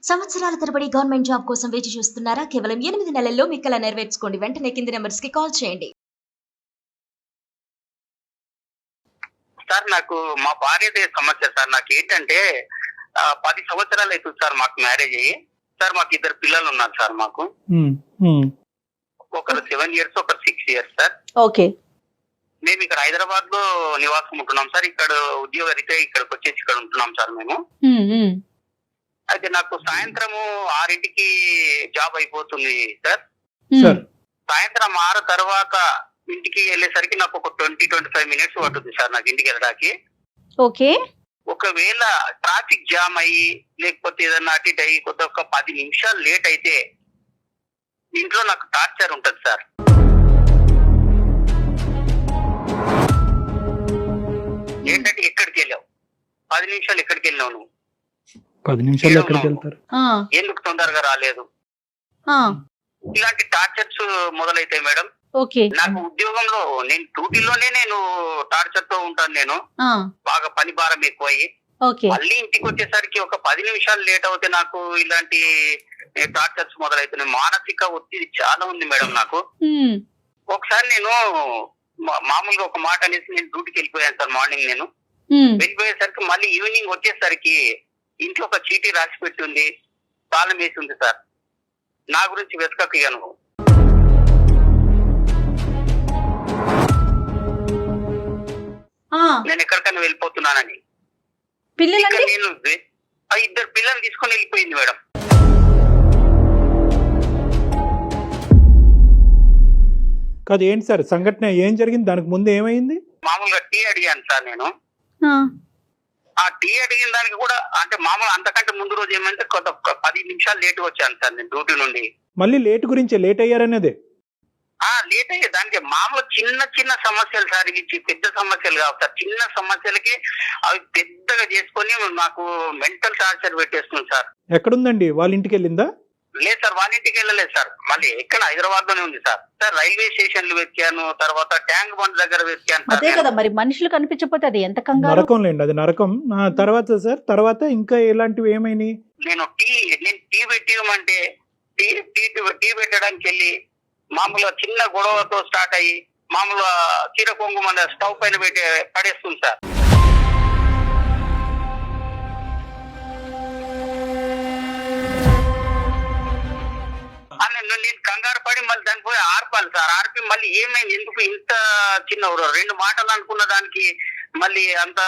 సంవత్సరాల తరబడి government job కోసం వేచి చూస్తున్నారా? కేవలం 8 నెలల్లో మీ కల నెరవేర్చుకోండి. వెంటనే కింది నెంబర్స్ కి కాల్ చేయండి. సార్ నాకు మా భార్యదే సమస్య సార్. నాకు ఏంటంటే 10 సంవత్సరాలు అవుతుంది సార్ మాకు మ్యారేజ్ అయ్యి. సార్ మాకు 2 పిల్లలు ఉన్నారు సార్ మాకు. ఒకరు 7 years, ఒకరు 6 years సార్. ఓకే. మేము ఇక్కడ హైదరాబాద్ లో నివాసం ఉంటున్నాం సార్. ఇక్కడ ఉద్యోగ రీత్యా ఇక్కడికి వచ్చేసి ఇక్కడ ఉంటున్నాం సార్ మేము. అయితే నాకు సాయంత్రము 6కి జాబ్ అయిపోతుంది సార్. సాయంత్రం 6 తర్వాత ఇంటికి వెళ్ళేసరికి నాకు ఒక 20-25 minutes పడుతుంది సార్ నాకు ఇంటికి వెళ్ళడానికి. ఓకే. ఒకవేళ ట్రాఫిక్ జామ్ అయ్యి లేకపోతే ఏదన్నా అటు ఇటు అయ్యి కొద్ది ఒక 10 నిమిషాలు లేట్ అయితే ఇంట్లో నాకు టార్చర్ ఉంటది సార్. ఏంటంటే ఎక్కడికి వెళ్ళావు, 10 నిమిషాలు ఎక్కడికి వెళ్ళావు నువ్వు, 10 నిమిషాలు ఎక్కడికి వెళ్తారు, ఎందుకు తొందరగా రాలేదు, ఇలాంటి టార్చర్స్ మొదలైతాయి మేడం. ఓకే. నాకు ఉద్యోగంలో నేను డ్యూటీలోనే నేను టార్చర్ తో ఉంటాను. నేను బాగా పని భారం ఎక్కువయ్యి మళ్ళీ ఇంటికి వచ్చేసరికి ఒక 10 నిమిషాలు లేట్ అవుతే నాకు ఇలాంటి టార్చర్స్ మొదలవుతున్నాయి. మానసిక ఒత్తిడి చాలా ఉంది మేడం నాకు. ఒకసారి నేను మామూలుగా ఒక మాట అనేసి నేను డ్యూటీకి వెళ్ళిపోయాను సార్. మార్నింగ్ నేను వెళ్ళిపోయేసరికి మళ్ళీ ఈవినింగ్ వచ్చేసరికి ఇంట్లో ఒక చీటీ రాసి పెట్టి ఉంది, తాళం వేసి ఉంది సార్. నా గురించి వెతకక నువ్వు నేను ఎక్కడికైనా వెళ్ళిపోతున్నానని. నేను 2 పిల్లలు తీసుకొని వెళ్ళిపోయింది మేడం. కాదు ఏంటి సార్ సంఘటన, ఏం జరిగింది, దానికి ముందు ఏమైంది? మామూలుగా టీ అడిగాను సార్ నేను. ఆ టీ అడిగిన దానికి కూడా అంటే మామూలు అంతకంటే ముందు రోజు ఏమంటే కొంత 10 నిమిషాలు లేట్ వచ్చాను సార్ నేను డ్యూటీ నుండి. మళ్ళీ లేట్ గురించి లేట్ అయ్యారనేదే? లేట్ అయ్యే దానికి మామూలు చిన్న చిన్న సమస్యలు సార్. ఇవి పెద్ద సమస్యలు కావు సార్. చిన్న సమస్యలకి అవి పెద్దగా చేసుకొని నాకు మెంటల్ టార్చర్ పెట్టేస్తుంది సార్. ఎక్కడుందండి, వాళ్ళ ఇంటికి వెళ్ళిందా? లేదు సార్, వాళ్ళ ఇంటికి వెళ్ళలేదు సార్. మళ్ళీ ఎక్కడ హైదరాబాద్ లోనే ఉంది సార్. సార్ రైల్వే స్టేషన్లు వెతికాను, తర్వాత ట్యాంక్ బండ్ దగ్గర వెతికాను. అదే కదా మరి, మనుషులు కనిపించకపోతే అది ఎంత కంగారు. నరకం లేండి, అది నరకం. తర్వాత సార్ తర్వాత ఇంకా ఎలాంటివి ఏమైనాయి? నేను టీ పెట్టియమంటే టీ పెట్టడానికి వెళ్ళి మామూలుగా చిన్న గొడవతో స్టార్ట్ అయ్యి మామూలుగా చీర కొంగు మన స్టవ్ పైన పెట్టి పడేస్తుంది సార్. నేను కంగారు పడి మళ్ళీ దానికి పోయి ఆర్పాలి సార్. ఆర్పి మళ్ళీ ఏమైంది, ఎందుకు ఇంత చిన్న 2 మాటలు అనుకున్న దానికి మళ్ళీ అంత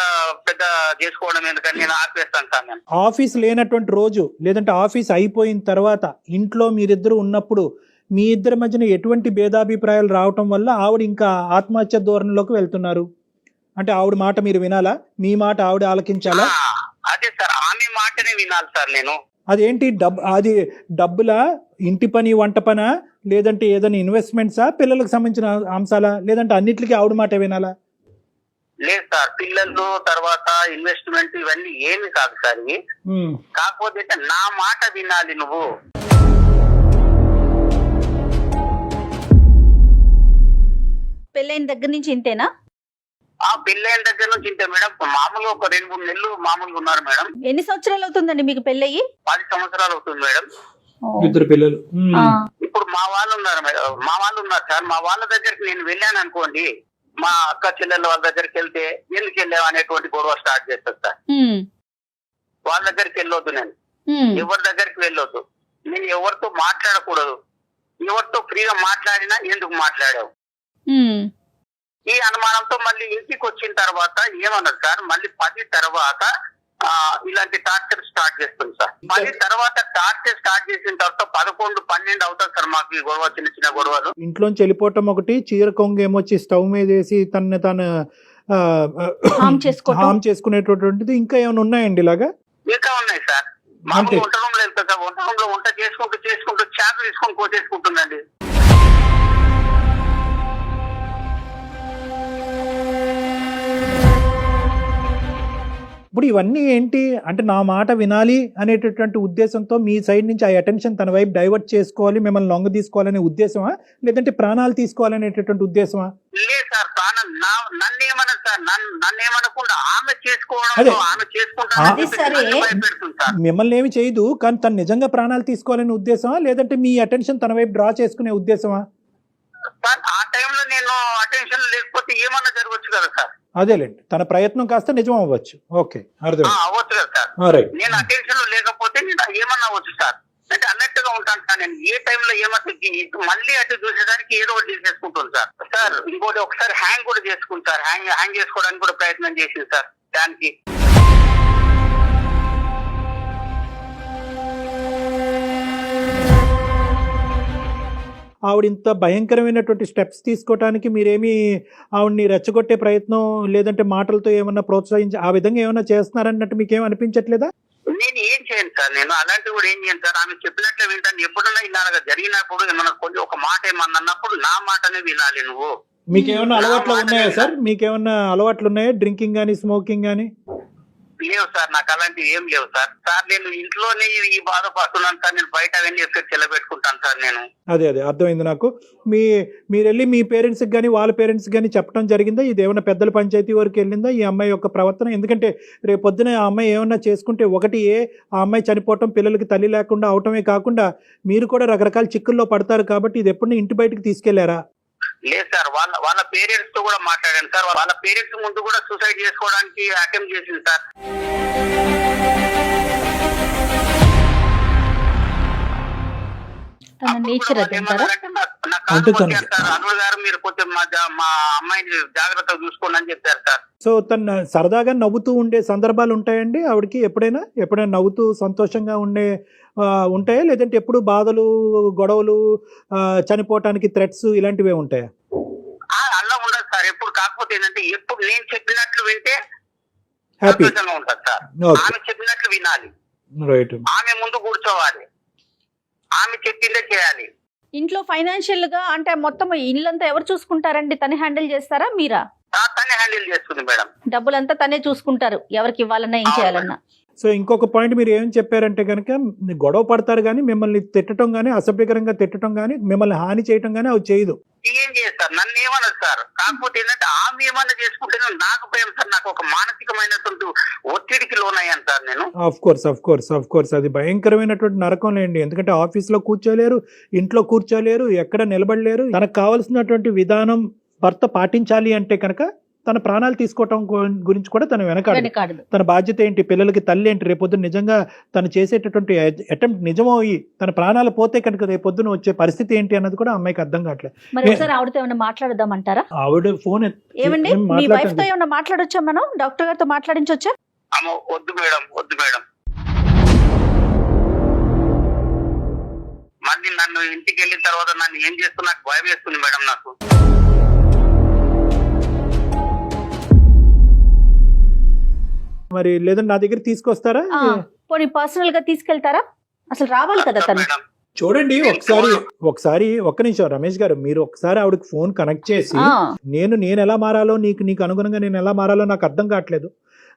పెద్ద చేసుకోవడం ఎందుకని నేను ఆర్పేస్తాను సార్. నేను ఆఫీస్ లేనటువంటి రోజు లేదంటే ఆఫీస్ అయిపోయిన తర్వాత ఇంట్లో మీరిద్దరు ఉన్నప్పుడు మీ ఇద్దరి మధ్యన ఎటువంటి భేదాభిప్రాయాలు రావటం వల్ల ఆవిడ ఇంకా ఆత్మహత్య ధోరణిలోకి వెళ్తున్నారు? అంటే ఆవిడ మాట మీరు వినాలా, మీ మాట ఆవిడ ఆలకించాలా? అదే సార్, ఆమె మాటనే వినాలి సార్ నేను. అదేంటి అది డబ్బులా, ఇంటి పని వంట పనా, లేదంటే ఏదైనా ఇన్వెస్ట్మెంట్సా, పిల్లలకు సంబంధించిన అంశాలా, లేదంటే అన్నిటికీ ఆవిడ మాట వినాలా? లేదు సార్, పిల్లలు తర్వాత ఇన్వెస్ట్మెంట్ ఇవన్నీ ఏమి కాదు సార్. కాకపోతే నా మాట వినాలి నువ్వు. పెళ్ళైన దగ్గర నుంచి ఇంతేనా? పెళ్ళైన దగ్గర నుంచి ఇంతే మేడం. మామూలుగా ఒక 2-3 నెలలు మామూలుగా ఉన్నారు మేడం. ఎన్ని సంవత్సరాలు అవుతుందండి మీకు పెళ్ళయి? 10 సంవత్సరాలు అవుతుంది మేడం. 2 పిల్లలు. ఇప్పుడు మా వాళ్ళు ఉన్నారు సార్. మా వాళ్ళ దగ్గరికి నేను వెళ్ళాను అనుకోండి, మా అక్క చెల్లెళ్ళ వాళ్ళ దగ్గరికి వెళ్తే ఎందుకు వెళ్ళావు అనేటువంటి గొడవ స్టార్ట్ చేస్తారు సార్. వాళ్ళ దగ్గరికి వెళ్ళొద్దు, నేను ఎవరి దగ్గరికి వెళ్ళొద్దు, నేను ఎవరితో మాట్లాడకూడదు, ఎవరితో ఫ్రీగా మాట్లాడినా ఎందుకు మాట్లాడావు, ఈ అనుమానంతో మళ్ళీ ఇంటికి వచ్చిన తర్వాత ఏమన్నారు సార్, మళ్ళీ 10 తర్వాత ఇలాంటి టార్చర్ స్టార్ట్ చేస్తుంది సార్. 10 తర్వాత టార్చర్ స్టార్ట్ చేసిన తర్వాత 11-12 అవుతుంది సార్ మాకు ఈ గొడవ, చిన్న చిన్న గొడవలు. ఇంట్లోంచి వెళ్ళిపోవటం ఒకటి, చీర కొంగు ఏమొచ్చి స్టవ్ మీద వేసి తను హామ్ చేసుకునేటటువంటిది ఇంకా ఏమైనా ఉన్నాయండి ఇలాగా? ఇంకా ఉన్నాయి సార్. మామూలు వంట రూమ్ లో వెళ్తా సార్, వంట రూమ్ లో వంట చేసుకుంటూ చాకు తీసుకొని కోసేసుకుంటుందండి. ఇప్పుడు ఇవన్నీ ఏంటి అంటే నా మాట వినాలి అనేటటువంటి ఉద్దేశంతో మీ సైడ్ నుంచి ఆ అటెన్షన్ తన వైపు డైవర్ట్ చేసుకోవాలి, మిమ్మల్ని లొంగ తీసుకోవాలనే ఉద్దేశమా, లేదంటే ప్రాణాలు తీసుకోవాలనేటటువంటి ఉద్దేశమా? లేదు సార్, నన్ను ఏమనదు సార్, నన్ను ఏమనకుండా ఆమె అదే. చేసుకోవడం, ఆమె అది సరే. భయపెడుతుంది సార్. మిమ్మల్ని ఏమి చేయదు, కానీ తను నిజంగా ప్రాణాలు తీసుకోవాలనే ఉద్దేశమా, లేదంటే మీ అటెన్షన్ తన వైపు డ్రా చేసుకునే ఉద్దేశమా? సార్ ఆ టైంలో నేను అటెన్షన్ లేకపోతే ఏమన్నా జరగవచ్చు కదా సార్. అదేలేండి, తన ప్రయత్నం కాస్త నిజం అవ్వచ్చు. ఓకే, అర్థం. అవ్వచ్చు కదా సార్. రైట్. నేను అటెన్షన్ లో లేకపోతే నేను ఏమన్నా అవ్వచ్చు సార్. అంటే అన్నట్టుగా ఉంటాను సార్. నేను ఏ టైంలో ఏమన్నా మళ్ళీ అటు చూసేసరికి ఏదో ఒకటి చేసేసుకుంటాను సార్. సార్ ఇంకోటి ఒకసారి హ్యాంగ్ కూడా చేసుకుంటారు, హ్యాంగ్ చేసుకోవడానికి కూడా ప్రయత్నం చేసింది సార్. దానికి ఆవిడ ఇంత భయంకరమైనటువంటి స్టెప్స్ తీసుకోవడానికి మీరేమి ఆవిడ్ని రెచ్చగొట్టే ప్రయత్నం లేదంటే మాటలతో ఏమన్నా ప్రోత్సహించి ఆ విధంగా ఏమన్నా చేస్తున్నారన్నట్టు మీకేం అనిపించట్లేదా? నేను ఏం చేయను సార్, నేను అలాంటివి కూడా ఏం చేయను సార్. ఆమె చెప్పినట్లే వింటాను. ఎప్పుడన్నా ఇలాగా జరిగినప్పుడు ఏమన్నా కొంచెం ఒక మాట ఏమన్నా అన్నప్పుడు నా మాటనే వినాలి నువ్వు. మీకేమన్నా అలవాట్లు ఉన్నాయా సార్? మీకేమన్నా అలవాట్లు ఉన్నాయా, డ్రింకింగ్ కానీ స్మోకింగ్ కానీ? లేవు సార్, నాకు అలాంటివి ఏం లేవు సార్. సార్ నేను ఇంట్లోనే ఈ బాధపడుతున్నాను సార్. నేను బయట అవన్నీ ఎఫెక్ట్ చెల్లబెట్టుకుంటాను సార్ నేను. అదే అర్థమైంది నాకు. మీరు వెళ్ళి మీ పేరెంట్స్కి కానీ వాళ్ళ పేరెంట్స్కి కానీ చెప్పడం జరిగిందా? ఇది ఏమన్నా పెద్దల పంచాయతీ వరకు వెళ్ళిందా ఈ అమ్మాయి యొక్క ప్రవర్తన? ఎందుకంటే రేపు పొద్దున ఆ అమ్మాయి ఏమన్నా చేసుకుంటే ఒకటి ఆ అమ్మాయి చనిపోవటం, పిల్లలకి తల్లి లేకుండా అవటమే కాకుండా మీరు కూడా రకరకాల చిక్కుల్లో పడతారు. కాబట్టి ఇది ఎప్పుడు ఇంటి బయటకు తీసుకెళ్లారా? లేదు సార్, వాళ్ళ పేరెంట్స్ తో కూడా మాట్లాడాను సార్. వాళ్ళ పేరెంట్స్ ముందు కూడా సూసైడ్ చేసుకోవడానికి అటెంప్ట్ చేసింది సార్. తన నేచర్ అది అంటారా? అల్లుడు గారు మీరు కొంచెం మా అమ్మాయిని జాగ్రత్తగా చూసుకోండి అని చెప్పారు సార్. సో తను సరదాగా నవ్వుతూ ఉండే సందర్భాలు ఉంటాయండి ఆవిడకి? ఎప్పుడైనా నవ్వుతూ సంతోషంగా ఉంటాయా, లేదంటే ఎప్పుడు బాధలు, గొడవలు, చనిపోవటానికి థ్రెట్స్ ఇలాంటివే ఉంటాయా? అలా ఉండదు సార్ ఎప్పుడు. కాకపోతే ఏంటంటే ఎప్పుడు నేను చెప్పినట్లు వింటే హ్యాపీ సంతోషంగా ఉంటుంది సార్. ఆమె చెప్పినట్లు వినాలి, రైట్. ఆమె ముందు కూర్చోవాలి, ఆమె చెప్పిందే చేయాలి. ఇంట్లో ఫైనాన్షియల్ గా అంటే మొత్తం ఇల్లంతా ఎవరు చూసుకుంటారండి? తనే హ్యాండిల్ చేస్తారా మీరా? తనే హ్యాండిల్ చేస్తుంది మేడం. డబ్బులంతా తనే చూసుకుంటారు, ఎవరికి ఇవ్వాలన్నా ఏం చేయాలన్నా. సో ఇంకొక పాయింట్ మీరు ఏం చెప్పారంటే కనుక గొడవ పడతారు కానీ మిమ్మల్ని తిట్టడం కానీ, అసభ్యకరంగా తిట్టడం కానీ, మిమ్మల్ని హాని చేయడం కానీ అవి చేయదు. ఏం చేస్తారు, నన్ను ఏమన్నది సార్. కాకపోతే ఏంటంటే ఆమె ఏమన్నా చేసుకుంటే నాకు భయం సార్. నాకు ఒక మానసికమైనటువంటి ఒత్తిడికి లోనయ్యాను సార్ నేను. ఆఫ్ కోర్స్ అది భయంకరమైనటువంటి నరకం లేండి. ఎందుకంటే ఆఫీస్ లో కూర్చోలేరు, ఇంట్లో కూర్చోలేరు, ఎక్కడ నిలబడలేరు. తనకు కావాల్సినటువంటి విధానం భర్త పాటించాలి అంటే కనుక తన ప్రాణాలు తీసుకోవటం గురించి కూడా తను వెనకాడదు. తన బాధ్యత ఏంటి, పిల్లలకి తల్లి ఏంటి, రేపొద్దున నిజంగా తను చేసేటటువంటి అటెంప్ట్ నిజమయ్యి తన ప్రాణాలు పోతే కనుక రేపొద్దున వచ్చే పరిస్థితి ఏంటి అన్నది కూడా అమ్మాయికి అర్థం కావట్లేదు. మరి ఒకసారి ఆవిడతో ఏమైనా మాట్లాడదామంటారా? ఆవిడ ఫోన్ ఏమండి, మీ వైఫ్ తో ఏమైనా మాట్లాడొచ్చా? మనం డాక్టర్ గారితో మాట్లాడించొచ్చా? వద్దు మేడం. మళ్ళీ నన్ను ఇంటికి వెళ్ళిన తర్వాత నన్ను ఏం చేస్తున్నా నాకు భయం వేస్తుంది మేడం. నాకు మరి లేదంటే నా దగ్గర తీసుకొస్తారా? పోనీ పర్సనల్ గా తీసుకెళ్తారా? అసలు రావాలి కదా తను. చూడండి ఒకసారి ఒక్క నిమిషం రమేష్ గారు, మీరు ఒకసారి ఆవిడకి ఫోన్ కనెక్ట్ చేసి నేను ఎలా మారాలో, నీకు అనుగుణంగా నేను ఎలా మారాలో నాకు అర్థం కావట్లేదు,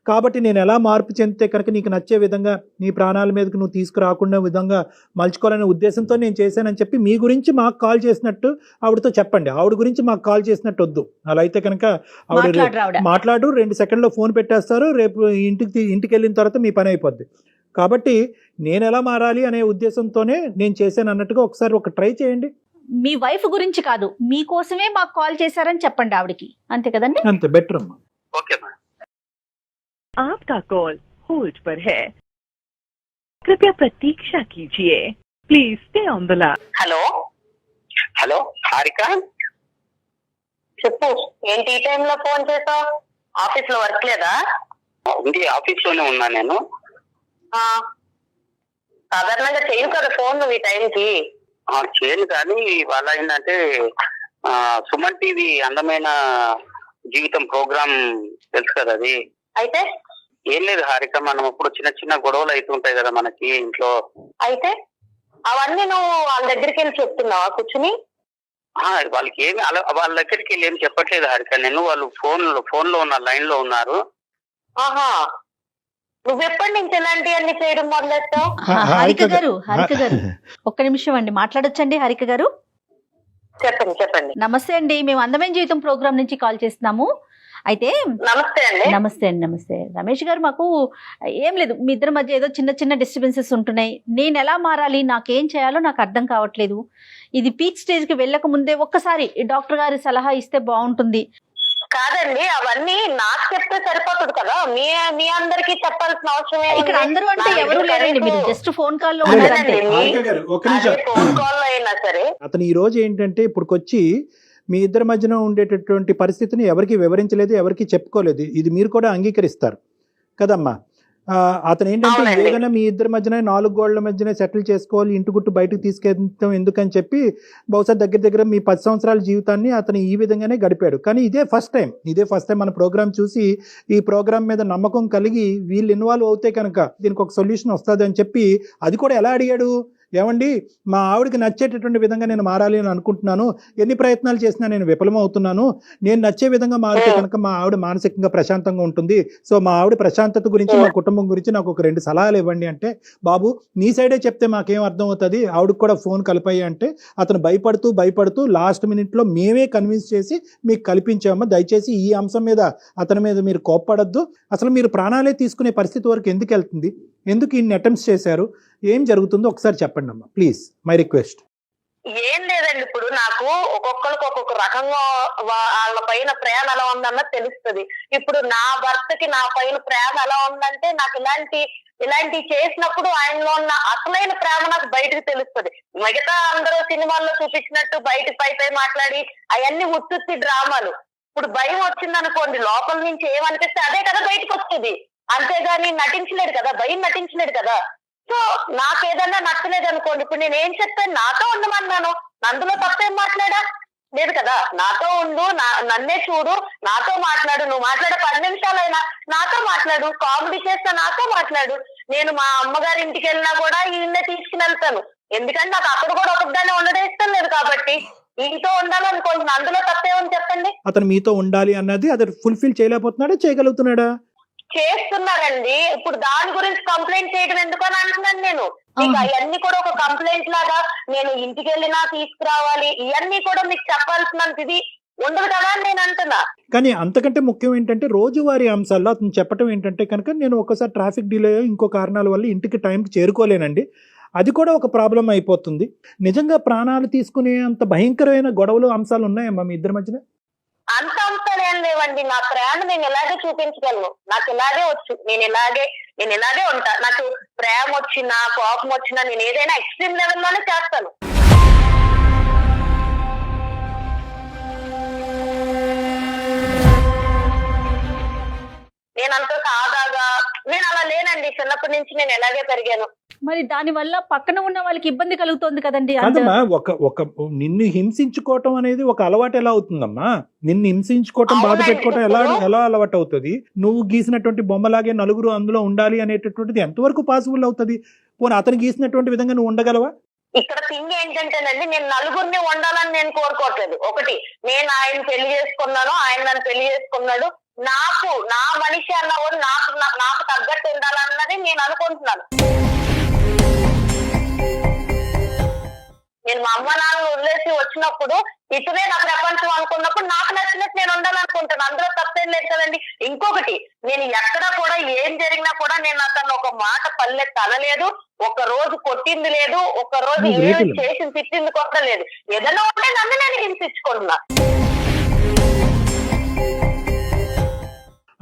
కాబట్టి నేను ఎలా మార్పు చెందితే కనుక నీకు నచ్చే విధంగా నీ ప్రాణాల మీదకి నువ్వు తీసుకురాకుండా విధంగా మలుచుకోవాలనే ఉద్దేశంతో నేను చేశానని చెప్పి మీ గురించి మాకు కాల్ చేసినట్టు ఆవిడతో చెప్పండి. ఆవిడ గురించి మాకు కాల్ చేసినట్టు వద్దు. అలా అయితే కనుక ఆవిడ మాట్లాడు, 2 సెకండ్లో ఫోన్ పెట్టేస్తారు, రేపు ఇంటికి వెళ్ళిన తర్వాత మీ పని అయిపోద్ది. కాబట్టి నేను ఎలా మారాలి అనే ఉద్దేశంతోనే నేను చేశాను అన్నట్టుగా ఒకసారి ట్రై చేయండి. మీ వైఫ్ గురించి కాదు, మీకోసమే మాకు కాల్ చేశారని చెప్పండి ఆవిడకి, అంతే కదండి? అంతే, బెటర్ అమ్మా. Okay madam. आपका कॉल होल्ड पर है, कृपया प्रतीक्षा कीजिए, please stay on the line. Hello Harika, చెప్పు. ఏంటి ఈ టైంలో ఫోన్ చేసావు? ఆఫీస్ లో వర్క్ లేదా? ఉంది, ఆఫీస్ లోనే ఉన్నా నేను. సాధారణంగా చేయను కదా ఫోన్ నువ్వు ఈ టైంకి. చేయను, కానీ ఇవాళ ఏంటంటే సుమన్ టీవీ అందమైన జీవితం ప్రోగ్రామ్ తెలుసు కదా అది. అయితే ఏం లేదు హారిక, మనం ఇప్పుడు చిన్న గొడవలు అవుతుంటాయి కదా మనకి ఇంట్లో. అయితే అవన్నీ నువ్వు వాళ్ళ దగ్గరికి వెళ్ళి చెప్తున్నావా కూర్చుని? వాళ్ళకి ఏమి వాళ్ళ దగ్గరికి వెళ్ళి ఏం చెప్పట్లేదు హారిక నేను. వాళ్ళు ఫోన్ లో ఉన్న లైన్ లో ఉన్నారు. ఆహా, నువ్వు ఎప్పటి నుంచి ఇలాంటివన్నీ చేయడం మొదలెట్టావు? హారిక గారు ఒక్క నిమిషం అండి, మాట్లాడొచ్చండి హారిక గారు? చెప్పండి చెప్పండి. నమస్తే అండి, మేము అందమైన జీవితం ప్రోగ్రామ్ నుంచి కాల్ చేస్తున్నాము. అయితే నమస్తే అండి. నమస్తే రమేష్ గారు, మాకు ఏం లేదు, మీ ఇద్దరి మధ్య ఏదో చిన్న చిన్న డిస్టర్బెన్సెస్ ఉంటున్నాయి. నేను ఎలా మారాలి, నాకేం చేయాలో నాకు అర్థం కావట్లేదు. ఇది పీక్ స్టేజ్ కి వెళ్ళక ముందే ఒక్కసారి డాక్టర్ గారి సలహా ఇస్తే బాగుంటుంది. కాదండి, అవన్నీ నాకు చెప్తే సరిపోతుంది కదా, మీ అందరికి చెప్పాల్సిన అవసరం ఇక్కడ అందరూ అంటే ఎవరు లేరండి, మీరు జస్ట్ ఫోన్ కాల్ లో అదేనండి, ఉన్నారంటే. హారిక గారు, ఒక్క నిమిషం. ఫోన్ కాల్ అయినా సరే అతను ఈ రోజు ఏంటంటే ఇప్పుడుకొచ్చి మీ ఇద్దరి మధ్యన ఉండేటటువంటి పరిస్థితిని ఎవరికి వివరించలేదు, ఎవరికి చెప్పుకోలేదు. ఇది మీరు కూడా అంగీకరిస్తారు కదమ్మా? అతను ఏంటంటే అవునండి. ఏదైనా మీ ఇద్దరి మధ్యన 4 గోళ్ల మధ్యనే సెటిల్ చేసుకోవాలి, ఇంటి గుట్టు బయటకు తీసుకెళ్తాం ఎందుకని చెప్పి బహుశా దగ్గర మీ 10 సంవత్సరాల జీవితాన్ని అతను ఈ విధంగానే గడిపాడు. కానీ ఇదే ఫస్ట్ టైం మన ప్రోగ్రామ్ చూసి ఈ ప్రోగ్రామ్ మీద నమ్మకం కలిగి వీళ్ళు ఇన్వాల్వ్ అవుతే కనుక దీనికి ఒక సొల్యూషన్ వస్తుంది అని చెప్పి, అది కూడా ఎలా అడిగాడు, ఏమండి మా ఆవిడకి నచ్చేటటువంటి విధంగా నేను మారాలి అని అనుకుంటున్నాను, ఎన్ని ప్రయత్నాలు చేసినా నేను విఫలమవుతున్నాను, నేను నచ్చే విధంగా మారితే కనుక మా ఆవిడ మానసికంగా ప్రశాంతంగా ఉంటుంది, సో మా ఆవిడ ప్రశాంతత గురించి మా కుటుంబం గురించి నాకు ఒక 2 సలహాలు ఇవ్వండి అంటే, బాబు నీ సైడే చెప్తే మాకేం అర్థం అవుతుంది, ఆవిడకి కూడా ఫోన్ కలిపాయి అంటే అతను భయపడుతూ లాస్ట్ మినిట్లో మేమే కన్విన్స్ చేసి మీకు కల్పించామా, దయచేసి ఈ అంశం మీద అతని మీద మీరు కోప్పడద్దు, అసలు మీరు ప్రాణాలే తీసుకునే పరిస్థితి వరకు ఎందుకు వెళ్తుంది, ఎందుకు ఇన్ని అటెంప్ట్స్ చేశారు, ఏం జరుగుతుందో ఒకసారి చెప్పండి అమ్మా ప్లీజ్, మై రిక్వెస్ట్. ఏం లేదండి, ఇప్పుడు నాకు ఒక్కొక్కరికి ఒక్కొక్క రకంగా వాళ్ళ పైన ప్రేమ ఎలా ఉందన్నది తెలుస్తుంది. ఇప్పుడు నా భర్తకి నా పైన ప్రేమ ఎలా ఉందంటే, నాకు ఇలాంటి చేసినప్పుడు ఆయనలో ఉన్న అసలైన ప్రేమ నాకు బయటకు తెలుస్తుంది. మిగతా అందరూ సినిమాల్లో చూపించినట్టు బయట పై మాట్లాడి అవన్నీ ఉత్తుత్తి డ్రామాలు. ఇప్పుడు భయం వచ్చింది అనుకోండి, లోపల నుంచి ఏమనిపిస్తే అదే కదా బయటకు వస్తుంది, అంతేగాని నటించలేడు కదా, భయం నటించలేడు కదా. సో నాకు ఏదన్నా నచ్చలేదు అనుకోండి, ఇప్పుడు నేను ఏం చెప్తాను, నాతో ఉండమన్నాను, అందులో తప్పేం మాట్లాడా లేదు కదా, నాతో ఉండు, నన్నే చూడు, నాతో మాట్లాడు, నువ్వు మాట్లాడే 10 నిమిషాలైనా నాతో మాట్లాడు, కామెడీ చేస్తా నాతో మాట్లాడు. నేను మా అమ్మగారి ఇంటికి వెళ్ళినా కూడా ఈయన్నే తీసుకుని వెళ్తాను, ఎందుకంటే నాకు అక్కడ కూడా ఒకదాన్ని ఉండడం ఇష్టం లేదు కాబట్టి ఈతో ఉండాలనుకుంటున్నా, అందులో తప్పేమని చెప్పండి. అతను మీతో ఉండాలి అన్నది అది ఫుల్ఫిల్ చేయలేకపోతున్నాడా, చేయగలుగుతున్నాడా? చేస్తున్నారండి. ఇప్పుడు దాని గురించి కంప్లైంట్ చేయడం ఎందుకు అని అంటున్నాను నేను. మీకు అవన్నీ కూడా ఒక కంప్లైంట్ లాగా నేను ఇంటికి వెళ్ళినా తీసుకురావాలి, ఇవన్నీ కూడా మీకు చెప్పాల్సినంత ఇది ఉండదు కదా అని నేను అంటున్నా. కానీ అంతకంటే ముఖ్యం ఏంటంటే రోజువారీ అంశాల్లో అతను చెప్పడం ఏంటంటే కనుక, నేను ఒకసారి ట్రాఫిక్ డిలే ఇంకో కారణాల వల్ల ఇంటికి టైంకి చేరుకోలేనండి, అది కూడా ఒక ప్రాబ్లం అయిపోతుంది. నిజంగా ప్రాణాలు తీసుకునే అంత భయంకరమైన గొడవలు అంశాలు ఉన్నాయమ్మా మీ ఇద్దరి మధ్యన? అంత అంశాలు ఏం లేవండి, నా ప్రేమ నేను ఇలాగే చూపించగలను, నాకు ఇలాగే వచ్చు, నేను ఇలాగే ఉంటా. నాకు ప్రేమ వచ్చినా కోపం వచ్చినా నేను ఏదైనా ఎక్స్ట్రీమ్ లెవెల్లోనే చేస్తాను. నేనంత సాదాగా నేను అలా లేనండి, చిన్నప్పటి నుంచి నేను ఎలాగే పెరిగాను. మరి దాని వల్ల పక్కన ఉన్న వాళ్ళకి ఇబ్బంది కలుగుతోంది కదండి. అదమ్మా, ఒక నిన్ను హింసించుకోవటం అనేది ఒక అలవాటు ఎలా అవుతుందమ్మా? నిన్ను హింసించుకోవటం, బాధ పెట్టుకోవటం ఎలా అలవాటు అవుతుంది? నువ్వు గీసినటువంటి బొమ్మలాగే నలుగురు అందులో ఉండాలి అనేటటువంటిది ఎంతవరకు పాసిబుల్ అవుతుంది? పోనీ అతను గీసినటువంటి విధంగా నువ్వు ఉండగలవా? ఇక్కడ థింగ్ ఏంటంటేనండి, నేను నలుగురిని ఉండాలని నేను కోరుకోవట్లేదు. ఒకటి, నేను ఆయన పెళ్లి చేసుకున్నాను, ఆయన నన్ను పెళ్లి చేసుకున్నాడు, నా మనిషి అన్న కూడా నాకు తగ్గట్టు ఉండాలన్నది నేను అనుకుంటున్నాను. నేను మా అమ్మ నాన్న వదిలేసి వచ్చినప్పుడు ఇతనే నా ప్రపంచం అనుకున్నప్పుడు నాకు నచ్చినట్టు నేను ఉండాలనుకుంటాను, అందులో తప్పేం లేదు కదండి. ఇంకొకటి, నేను ఎక్కడ కూడా ఏం జరిగినా కూడా నేను అతను ఒక మాట పల్లెత్తి అనలేదు, ఒక రోజు కొట్టింది లేదు, ఒక రోజు ఏం చేసి తిట్టింది కూడా లేదు. ఏదైనా ఉంటే నన్ను నేను హింసించుకుంటున్నా.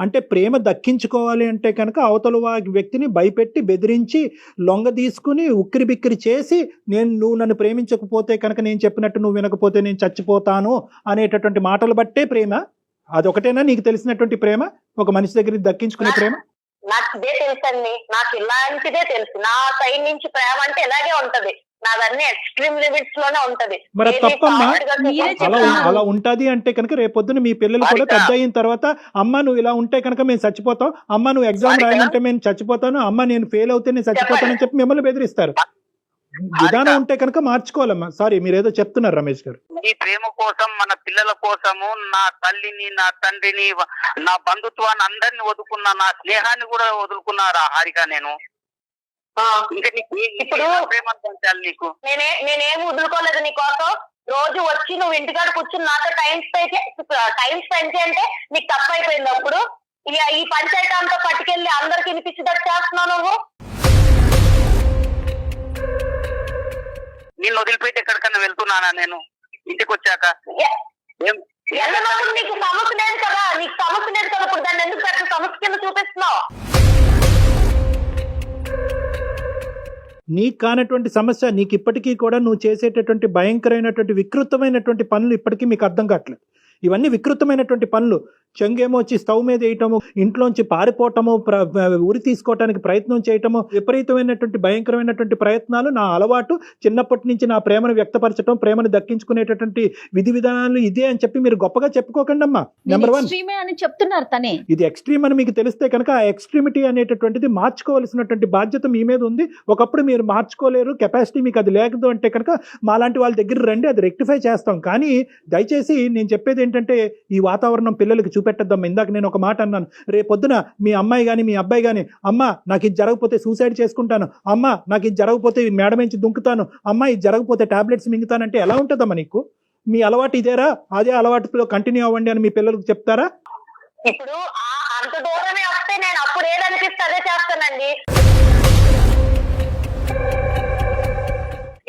అంటే ప్రేమ దక్కించుకోవాలి అంటే కనుక అవతల వ్యక్తిని భయపెట్టి బెదిరించి లొంగ తీసుకుని ఉక్కిరి బిక్కిరి చేసి, నువ్వు నన్ను ప్రేమించకపోతే కనుక నేను చెప్పినట్టు నువ్వు వినకపోతే నేను చచ్చిపోతాను అనేటటువంటి మాటలు బట్టే ప్రేమ? అదొకటేనా నీకు తెలిసినటువంటి ప్రేమ, ఒక మనిషి దగ్గర దక్కించుకునే ప్రేమ? నాకు ఇదే తెలుసండి, నాకు ఇలాంటిదే తెలుసు. నా సైడ్ నుంచి ప్రేమ అంటే ఇలాగే ఉంటది, నాదన్నీ ఎక్స్ట్రీమ్ లిమిట్స్ లోనే ఉంటది. మరి తప్పమ్మా, అలా ఉంటది అంటే కనుక రేపొద్దున మీ పిల్లలు కూడా పెద్ద అయిన తర్వాత, అమ్మ నువ్వు ఇలా ఉంటే కనుక మేము చచ్చిపోతాం, అమ్మ నువ్వు ఎగ్జామ్ రాయమంటే మేము చచ్చిపోతాను, అమ్మ నేను ఫెయిల్ అవుతే నేను చచ్చిపోతానని చెప్పి మిమ్మల్ని బెదిరిస్తారు. విధానం ఉంటే కనుక మార్చుకోవాలమ్మా. సారీ, మీరు ఏదో చెప్తున్నారు రమేష్ గారు. ఈ ప్రేమ కోసం, మన పిల్లల కోసము, నా తల్లిని, నా తండ్రిని, నా బంధుత్వాన్ని అందరిని వదులుకున్నా, నా స్నేహాన్ని కూడా వదులుకున్నారా హారిక నేను? ఇంకా నీకు ఇప్పుడు ప్రేమ పంచాలి నీకు? నేనేం వదులుకోలేదు నీకోసం. రోజు వచ్చి నువ్వు ఇంటికాడ కూర్చుని నాతో టైం స్పెండ్ చేయంటే నీకు తప్పు అయిపోయింది. అప్పుడు ఈ పంచాయతీ అంతా పట్టుకెళ్ళి అందరికి వినిపించేటట్టు చేస్తున్నావు నువ్వు. నిన్ను వదిలిపెట్టి ఎక్కడికన్నా వెళ్తున్నానా నేను ఇంటికి వచ్చాక? వెళ్ళినప్పుడు నీకు సమస్య లేదు కదా, ఇప్పుడు దాన్ని ఎందుకు పెద్ద సమస్య కింద చూపిస్తున్నావు? నీకు కానటువంటి సమస్య నీకు ఇప్పటికీ కూడా నువ్వు చేసేటటువంటి భయంకరమైనటువంటి వికృతమైనటువంటి పనులు ఇప్పటికీ మీకు అర్థం కావట్లేదు. ఇవన్నీ వికృతమైనటువంటి పనులు. చెంగేమో వచ్చి స్టవ్ మీద వేయటము, ఇంట్లోంచి పారిపోవటము, ఉరి తీసుకోవటానికి ప్రయత్నం చేయటము, విపరీతమైనటువంటి భయంకరమైనటువంటి ప్రయత్నాలు. నా అలవాటు చిన్నప్పటి నుంచి నా ప్రేమను వ్యక్తపరచడం, ప్రేమను దక్కించుకునేటటువంటి విధి విధానాలు ఇదే అని చెప్పి మీరు గొప్పగా చెప్పుకోకండి అమ్మా. నెంబర్ 1 అని చెప్తున్నారు తనే. ఇది ఎక్స్ట్రీమ్ అని మీకు తెలిస్తే కనుక ఆ ఎక్స్ట్రీమిటీ అనేటటువంటిది మార్చుకోవాల్సినటువంటి బాధ్యత మీ మీద ఉంది. ఒకప్పుడు మీరు మార్చుకోలేరు, కెపాసిటీ మీకు అది లేదు అంటే కనుక మాలాంటి వాళ్ళ దగ్గర రండి, అది రెక్టిఫై చేస్తాం. కానీ దయచేసి నేను చెప్పేది ఏంటంటే ఈ వాతావరణం పిల్లలకి చూపెట్టద్దాం. ఇందాక నేను ఒక మాట అన్నాను, రేపొద్దున మీ అమ్మాయి కానీ మీ అబ్బాయి కానీ, అమ్మ నాకు ఇది జరగకపోతే సూసైడ్ చేసుకుంటాను, అమ్మ నాకు ఇది జరగకపోతే మేడ నుంచి దుంకుతాను, అమ్మ ఇది జరగకపోతే టాబ్లెట్స్ మింగుతానంటే ఎలా ఉంటుందమ్మా నీకు? మీ అలవాటు ఇదేరా, అదే అలవాటులో కంటిన్యూ అవ్వండి అని మీ పిల్లలకు చెప్తారా? ఇప్పుడు అంత దూరమే వస్తే నేను అప్పుడు ఏదనిపిస్తే అదే చేస్తానండి.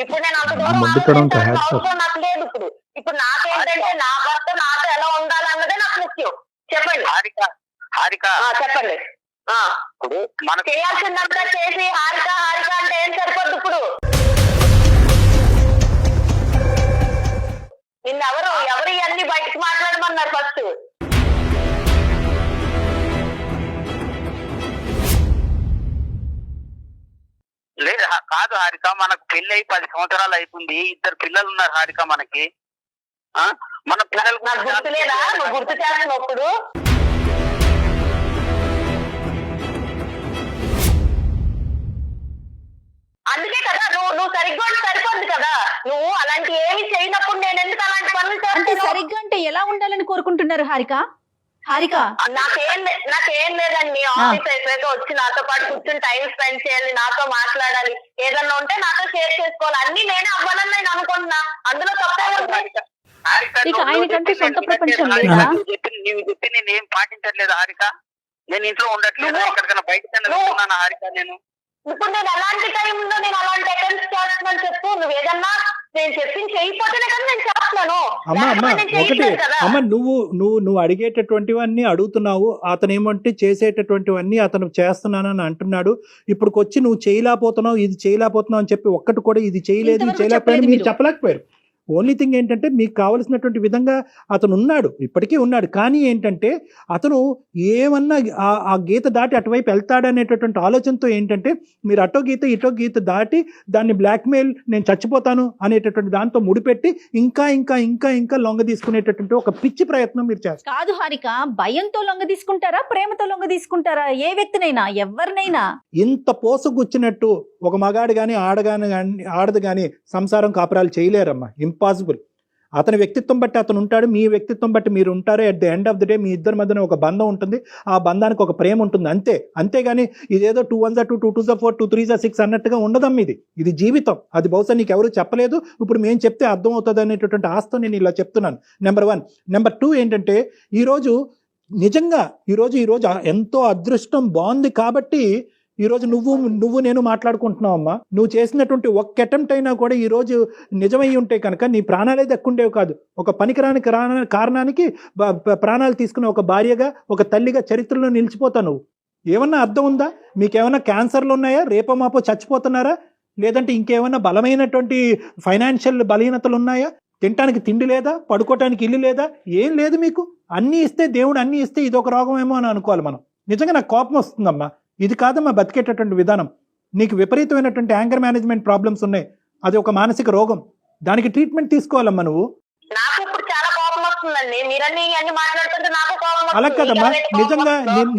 ఇప్పుడు నేను అంత దూరం అవసరం నాకు లేదు. ఇప్పుడు నాకేంటంటే నా భర్త నాతో ఎలా ఉండాలన్నదే నాకు ముఖ్యం. చెప్పండి హారిక, చెప్పండి. మనకు చేయాల్సిందంతా చేసి హారిక అంటే ఏం సరిపోద్దు? ఇప్పుడు నిన్నెవరు ఇవన్నీ బయటకు మాట్లాడమన్నారు ఫస్ట్? లేదు కాదు హారిక, మనకు పెళ్లి అయి 10 సంవత్సరాలు అయిపోయింది, 2 పిల్లలు ఉన్నారు హారిక మనకి. మన పిల్లలకు నాకు గుర్తులేదా? నువ్వు గుర్తు చేస్తున్నప్పుడు అందుకే కదా నువ్వు సరిగ్గా సరిపోద్ది కదా. నువ్వు అలాంటి ఏమి చేయనప్పుడు నేను ఎందుకు అలాంటి పనులు అంటే చేస్తాను? సరిగ్గా అంటే ఎలా ఉండాలని కోరుకుంటున్నారు హారిక? నాకేం లేదండి. ఆఫీస్ అయిపోయాక వచ్చి నాతో పాటు కూర్చుని టైం స్పెండ్ చేయాలి, నాతో మాట్లాడాలి, ఏదన్నా ఉంటే నాతో షేర్ చేసుకోవాలి. అన్ని నేనే అవ్వాలని నేను అనుకుంటున్నా. అందులో తప్పే ఉంది. ఆయనకంటే సొంత ప్రపంచం నీవు చెప్పి నేను ఏం పాటించట్లేదు హారిక. నేను ఇంట్లో ఉండట్లేదు, ఎక్కడికైనా బయటకు వెళ్తున్నాను హారిక. ఇప్పుడు నేను అలాంటి టైంలో నేను అలాంటి అటెంప్ట్స్ చేస్తున్నాను చెప్పు. నువ్వు ఏదన్నా నేను చెప్పింది చేయకపోతేనే కదా నేను చేస్తున్నాను. అమ్మ నువ్వు అడిగేటటువంటివన్నీ అడుగుతున్నావు, అతను ఏమంటే చేసేటటువంటివన్నీ అతను చేస్తున్నానని అంటున్నాడు. ఇప్పుడు వచ్చి నువ్వు చేయలేకపోతున్నావు, ఇది చేయలేకపోతున్నావు అని చెప్పి ఒక్కటి కూడా ఇది చేయలేదు, ఇది చేయలేకపోయాడు మీరు చెప్పలేకపోయారు. ఓన్లీ థింగ్ ఏంటంటే మీకు కావలసినటువంటి విధంగా అతను ఉన్నాడు, ఇప్పటికీ ఉన్నాడు. కానీ ఏంటంటే అతను ఏమన్నా ఆ గీత దాటి అటువైపు వెళ్తాడనేటటువంటి ఆలోచనతో ఏంటంటే మీరు అటో గీత దాటి దాన్ని బ్లాక్మెయిల్, నేను చచ్చిపోతాను అనేటటువంటి దాంతో ముడిపెట్టి ఇంకా ఇంకా ఇంకా ఇంకా లొంగ తీసుకునేటటువంటి ఒక పిచ్చి ప్రయత్నం మీరు చేస్తారు. కాదు హారిక, భయంతో లొంగ తీసుకుంటారా, ప్రేమతో లొంగ తీసుకుంటారా? ఏ వ్యక్తినైనా ఎవరినైనా ఇంత పోసగుచ్చినట్టు ఒక మగాడు కానీ ఆడదు కానీ సంసారం కాపురాలు చేయలేరమ్మా. ఇంపాసిబుల్. అతని వ్యక్తిత్వం బట్టి అతను ఉంటాడు, మీ వ్యక్తిత్వం బట్టి మీరు ఉంటారు. At the end of the day మీ ఇద్దరి మధ్యన ఒక బంధం ఉంటుంది, ఆ బంధానికి ఒక ప్రేమ ఉంటుంది, అంతేగాని ఇదేదో 2 1 2 2 2 4 2 3 6 అన్నట్టుగా ఉండదమ్మా. ఇది జీవితం. అది బహుశా నీకు ఎవరు చెప్పలేదు, ఇప్పుడు మేము చెప్తే అర్థం అవుతుంది అనేటటువంటి ఆస్తో నేను ఇలా చెప్తున్నాను. నెంబర్ 1. నెంబర్ 2 ఏంటంటే ఈరోజు నిజంగా ఈరోజు ఎంతో అదృష్టం బాగుంది కాబట్టి ఈరోజు నువ్వు నేను మాట్లాడుకుంటున్నావు అమ్మా. నువ్వు చేసినటువంటి ఒక్క అటెంప్ట్ అయినా కూడా ఈరోజు నిజమై ఉంటే కనుక నీ ప్రాణాలే దక్కుండేవి కాదు. ఒక పనికిరాని కారణానికి ప్రాణాలు తీసుకున్న ఒక భార్యగా, ఒక తల్లిగా చరిత్రలో నిలిచిపోతావు నువ్వు. ఏమన్నా అర్థం ఉందా? మీకేమన్నా క్యాన్సర్లు ఉన్నాయా? రేపో మాపో చచ్చిపోతున్నారా? లేదంటే ఇంకేమన్నా బలమైనటువంటి ఫైనాన్షియల్ బలహీనతలు ఉన్నాయా? తినటానికి తిండి లేదా? పడుకోవటానికి ఇల్లు లేదా? ఏం లేదు మీకు. అన్నీ ఇస్తే దేవుడు అన్నీ ఇస్తే ఇదొక రోగమేమో అని అనుకోవాలి మనం. నిజంగా నాకు కోపం వస్తుందమ్మా. ఇది కాదమ్మా బతికేటటువంటి విధానం. నీకు విపరీతమైనటువంటి యాంగర్ మేనేజ్మెంట్ ప్రాబ్లమ్స్ ఉన్నాయి, అది ఒక మానసిక రోగం. దానికి ట్రీట్మెంట్ తీసుకోవాలమ్మా నువ్వు. నాకు ఇప్పుడు చాలా కోపం వస్తుందండి. మీరన్నీ అన్ని మాట్లాడుతుంటే నాకు కోపం. అలా కదమ్మా,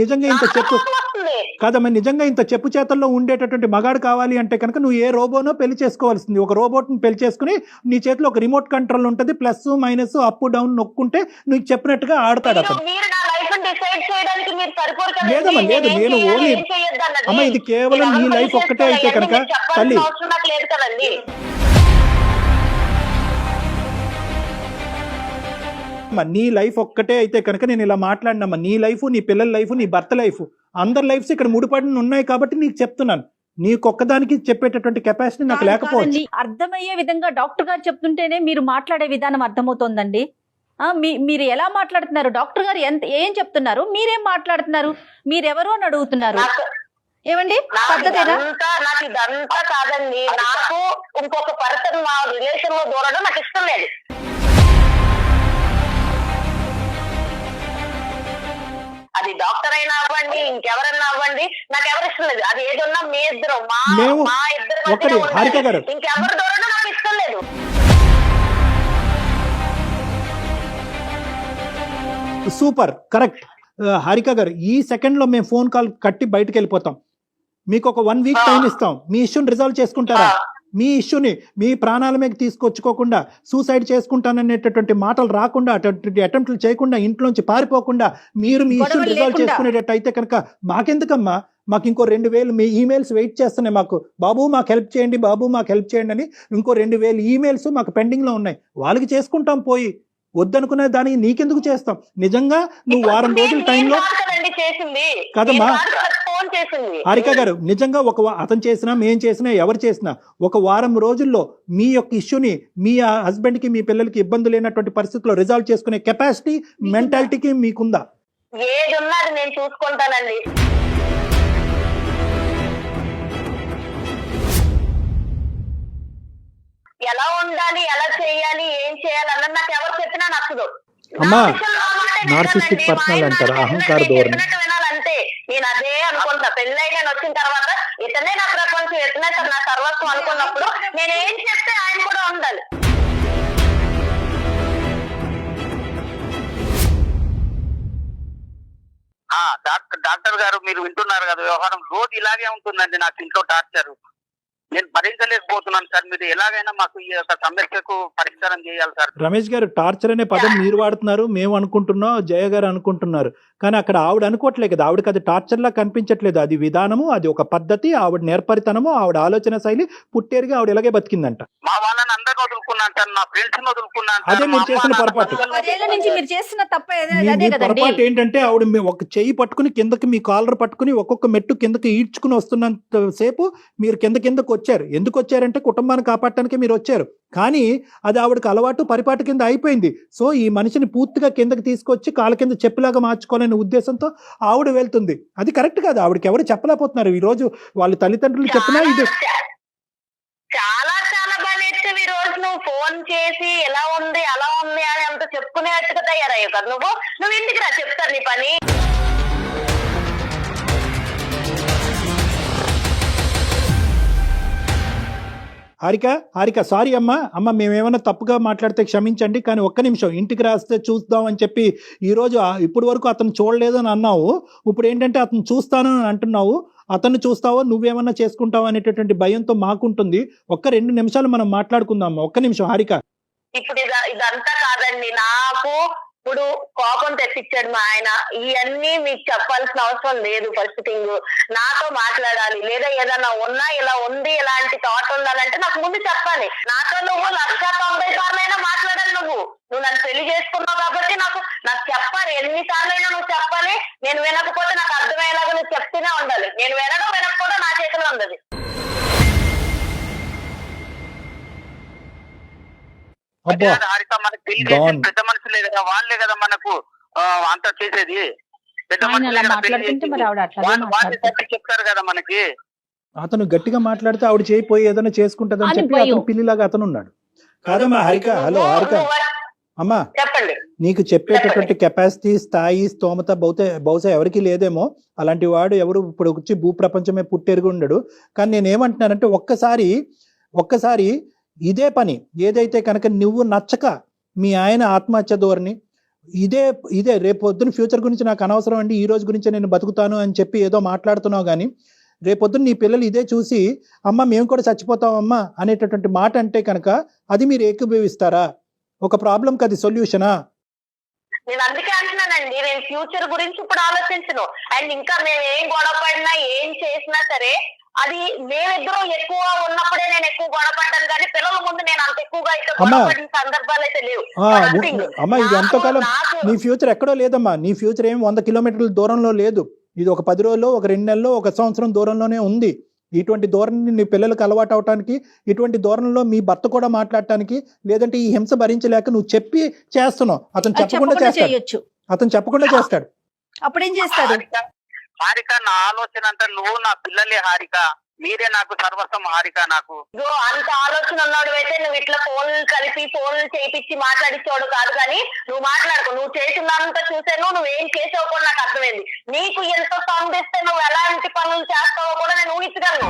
నిజంగా ఇంత చెప్పు. అయిపోతుంది. కాదమ్మా, నిజంగా ఇంత చెప్పు చేతల్లో ఉండేటటువంటి మగాడు కావాలి అంటే కనుక నువ్వు ఏ రోబోనో పెళ్లి చేసుకోవాల్సింది. ఒక రోబోట్ని పెళ్లి చేసుకుని నీ చేతిలో ఒక రిమోట్ కంట్రోల్ ఉంటుంది, ప్లస్ మైనస్ అప్ డౌన్ నొక్కుంటే నువ్వు చెప్పినట్టుగా ఆడతాడు అతను. మీరు నా లైఫ్ డిసైడ్ చేయడానికి మీరు సరిపోరు కదా. లేదమ్మా, లేదు, నేను ఓన్లీ అమ్మ ఇది కేవలం నీ లైఫ్ ఒక్కటే అయితే కనుక తల్లి అవసరం నాకు లేదు కదండి. నీ లైఫ్ ఒక్కటే అయితే కనుక నేను ఇలా మాట్లాడినమ్మా. నీ లైఫ్, నీ పిల్లల లైఫ్, నీ భర్త లైఫ్, అందరి లైఫ్స్ ఇక్కడ ముడిపడి ఉన్నాయి కాబట్టి నీకు చెప్తున్నాను. నీకొక్కదానికి చెప్పేటటువంటి కెపాసిటీ నాకు లేకపోవచ్చు. అర్థమయ్యే విధంగా డాక్టర్ గారు చెప్తుంటేనే మీరు మాట్లాడే విధానం అర్థమవుతోందండి. మీరు ఎలా మాట్లాడుతున్నారు, డాక్టర్ గారు ఏం చెప్తున్నారు, మీరేం మాట్లాడుతున్నారు, మీరెవరు అని అడుగుతున్నారు. ఏమండి పద్ధతేనా? నాకు ఇదంతా కాదండి. నాకు ఇంకొక పర్సన్ మా రిలేషన్ లో దూరడం నాకు ఇష్టం లేదు. అది డాక్టర్ అయినా అవ్వండి, ఇంకెవరన్నా అవ్వండి, నాకు ఎవరు ఇష్టం లేదు. అది ఏదన్నా మీ ఇద్దరు మా ఇద్దరు ఇంకెవరు దూరడం నాకు ఇష్టం లేదు. సూపర్, కరెక్ట్ హారిక గారు. ఈ సెకండ్ లో మేము ఫోన్ కాల్ కట్టి బయటకు వెళ్ళిపోతాం. మీకు ఒక 1 వీక్ టైం ఇస్తాం. మీ ఇష్యూని రిజాల్వ్ చేసుకుంటారా? మీ ఇష్యూని మీ ప్రాణాల మీద తీసుకొచ్చుకోకుండా, సూసైడ్ చేసుకుంటాననేటటువంటి మాటలు రాకుండా, అటువంటి అటెంప్ట్లు చేయకుండా, ఇంట్లోంచి పారిపోకుండా మీరు మీ ఇష్యూని రిజాల్వ్ చేసుకునేటట్టు అయితే కనుక మాకెందుకమ్మా, మాకు ఇంకో 2000 మీ ఈమెయిల్స్ వెయిట్ చేస్తున్నాయి. మాకు బాబు మాకు హెల్ప్ చేయండి, బాబు మాకు హెల్ప్ చేయండి అని ఇంకో 2000 ఈమెయిల్స్ మాకు పెండింగ్లో ఉన్నాయి. వాళ్ళకి చేసుకుంటాం పోయి. వద్దనుకునే దానికి నీకెందుకు చేస్తాం? నిజంగా నువ్వు వారం రోజుల టైంలో కదమ్మా హారిక గారు, నిజంగా అతను చేసినా మేం చేసినా ఎవరు చేసినా ఒక వారం రోజుల్లో మీ యొక్క ఇష్యూని మీ హస్బెండ్ కి మీ పిల్లలకి ఇబ్బంది లేనటువంటి పరిస్థితుల్లో రిజాల్వ్ చేసుకునే కెపాసిటీ మెంటాలిటీకి మీకుందా? ఏది ఉన్నది నేను చూసుకుంటానండి. ఎలా ఉండాలి, ఎలా చేయాలి, ఏం చేయాలి అన్నది నాకు ఎవరు చెప్పినా నచ్చదు. అమ్మా నార్సిస్టిక్ పర్సనల్ అంటారు, అహంకార ధోరణి. వినాలంటే నేను అదే అనుకుంటా. పెళ్ళైన వచ్చిన తర్వాత ఇతనే నా ప్రపంచం, ఇతనే నా సర్వస్వం అనుకున్నప్పుడు నేను ఏం చెప్తే ఆయన కూడా ఉండాలి. డాక్టర్ గారు మీరు వింటున్నారు కదా, వ్యవహారం రోజు ఇలాగే ఉంటుందండి. నాకు ఇంట్లో టార్చర్ నేను భరించలేకపోతున్నాను సార్. మీరు ఎలాగైనా మాకు ఈ యొక్క సమస్యకు పరిష్కారం చేయాలి సార్. రమేష్ గారు, టార్చర్ అనే పదం మీరు వాడుతున్నారు, మేము అనుకుంటున్నాం, జయ గారు అనుకుంటున్నారు. కానీ అక్కడ ఆవిడ అనుకోవట్లేదు కదా, ఆవిడకి అది టార్చర్ లా కనిపించట్లేదు. అది విధానము, అది ఒక పద్ధతి, ఆవిడ నేర్పరితనము, ఆవిడ ఆలోచన శైలి, పుట్టేరుగా ఆవిడ ఇలాగే బతికిందంట. మా వాళ్ళని అందరిని వదులుకున్నాను సార్, నా ఫ్రెండ్స్ వదులుకున్నాను. అదే మీరు చేసిన పొరపాటు. పొరపాటు ఏంటంటే ఆవిడ ఒక చెయ్యి పట్టుకుని కిందకి, మీ కాలర్ పట్టుకుని ఒక్కొక్క మెట్టు కిందకి ఈడ్చుకుని వస్తున్నంత సేపు మీరు కిందకు వచ్చారు. ఎందుకు వచ్చారంటే కుటుంబాన్ని కాపాడటానికి మీరు వచ్చారు. కానీ అది ఆవిడకి అలవాటు, పరిపాటు కింద అయిపోయింది. సో ఈ మనిషిని పూర్తిగా కిందకి తీసుకొచ్చి కాళ్ళ కింద చెప్పులాగా మార్చుకోవాలనే ఉద్దేశంతో ఆవిడ వెళ్తుంది. అది కరెక్ట్ కాదు. ఆవిడకి ఎవరు చెప్పలేకపోతున్నారు. ఈ రోజు వాళ్ళ తల్లిదండ్రులు చెప్పినా ఇది చాలా చాలా బాగా ఈ రోజు నువ్వు ఫోన్ చేసి ఎలా ఉంది అలా ఉంది అని అంత చెప్పుకునేట్టుగా తయారయ్యావు కదా. నువ్వు ఇంటికి రా, చెప్తాను నీ పని. హారిక సారీ అమ్మ మేమేమైనా తప్పుగా మాట్లాడితే క్షమించండి. కానీ ఒక్క నిమిషం ఇంటికి రాస్తే చూద్దాం అని చెప్పి ఈరోజు ఇప్పటి వరకు అతను చూడలేదు అని అన్నావు. ఇప్పుడు ఏంటంటే అతను చూస్తాను అని అంటున్నావు. అతన్ని చూస్తావో నువ్వేమన్నా చేసుకుంటావు అనేటటువంటి భయంతో మాకుంటుంది. ఒక్క 2 నిమిషాలు మనం మాట్లాడుకుందాం. ఒక్క నిమిషం హారిక. ఇప్పుడు ఇదంతా కాదండి, నాకు ఇప్పుడు కోపం తెప్పించాడు మా ఆయన. ఇవన్నీ మీకు చెప్పాల్సిన అవసరం లేదు. ఫస్ట్ థింగ్ నాతో మాట్లాడాలి, లేదా ఏదన్నా ఉన్నా ఇలా ఉంది ఇలాంటి థాట్ ఉండాలంటే నాకు ముందు చెప్పాలి. నాతో నువ్వు 190 సార్లైనా మాట్లాడాలి. నువ్వు నన్ను పెళ్లి చేసుకున్నావు కాబట్టి నాకు చెప్పాలి. ఎన్నిసార్లైనా నువ్వు చెప్పాలి. నేను వినకపోతే నాకు అర్థమయ్యేలాగా నువ్వు చెప్తూనే ఉండాలి. నేను వినకపోతే నా చేతిలో ఉండదు. హారిక మనకు పెళ్లి పెద్ద మనుషులే కదా, వాళ్ళే కదా మనకు అంతా చేసేది. పెద్ద మనుషులే చెప్తారు కదా మనకి. అతను గట్టిగా మాట్లాడితే ఆవిడ చేయిపోయి ఏదైనా చేసుకుంటదని చెప్పి అతను పిల్లిలాగా అతను ఉన్నాడు. కాదమ్మా హారిక. హలో హారిక అమ్మా, చెప్పండి. నీకు చెప్పేటటువంటి కెపాసిటీ, స్థాయి, స్తోమత బహుశా ఎవరికి లేదేమో. అలాంటి వాడు ఎవరు ఇప్పుడు వచ్చి భూప్రపంచమే పుట్టెరుగు ఉండడు. కానీ నేనేమంటున్నానంటే ఒక్కసారి ఇదే పని ఏదైతే కనుక నువ్వు నచ్చక మీ ఆయన ఆత్మహత్య ధోరణి, ఇదే ఇదే రేపు పొద్దున్న ఫ్యూచర్ గురించి నాకు అనవసరం అండి, ఈ రోజు గురించే నేను బతుకుతాను అని చెప్పి ఏదో మాట్లాడుతున్నావు కానీ రేపొద్దున నీ పిల్లలు ఇదే చూసి అమ్మ మేము కూడా చచ్చిపోతామమ్మా అనేటటువంటి మాట అంటే కనుక అది మీరు ఏకీభవిస్తారా? ఒక ప్రాబ్లంకి అది సొల్యూషనా? నేను అందుకే అంటున్నానండి, నేను ఫ్యూచర్ గురించి ఇప్పుడు ఆలోచించను. అండ్ ఇంకా మేము ఏం గొడవ పడినా ఏం చేసినా సరే అది మేమిద్దరం ఎక్కువ ఉన్నప్పుడే నేను ఎక్కువ గొడవ పడ్డాను, కానీ పిల్లల ముందు నేను అంత ఎక్కువగా అయితే గొడవ పడిన సందర్భాలు అయితే లేవు. అమ్మా ఇది ఎంతకాలం నీ ఫ్యూచర్ ఎక్కడో లేదమ్మా, నీ ఫ్యూచర్ ఏం 100 కిలోమీటర్ల దూరంలో లేదు, ఇది ఒక 10 రోజుల్లో, ఒక 2 నెలల్లో, ఒక సంవత్సరం దూరంలోనే ఉంది. ఇటువంటి ధోరణి నీ పిల్లలకు అలవాటు అవటానికి, ఇటువంటి ధోరణిలో మీ భర్త కూడా మాట్లాడటానికి, లేదంటే ఈ హింస భరించలేక నువ్వు చెప్పి చేస్తున్నావు, అతను చెప్పకుండా చేస్తాడు, అతను చెప్పకుండా చేస్తాడు. అప్పుడేం చేస్తాడు? హారిక నా ఆలోచన అంతా నువ్వు నా పిల్లలే హారిక, మీరే నాకు సర్వస్వం హారిక. నాకు అంత ఆలోచన ఉన్నాడు అయితే నువ్వు ఇట్లా ఫోన్లు కలిపి ఫోన్లు చేయించి మాట్లాడించాడు కాదు, కానీ నువ్వు మాట్లాడుకో. నువ్వు చేసినంత చూసాను, నువ్వేం చేసావు కూడా నాకు అర్థమైంది. నీకు ఎంత సంధిస్తే నువ్వు ఎలాంటి పనులు చేస్తావో కూడా నేను ఊహించగలను.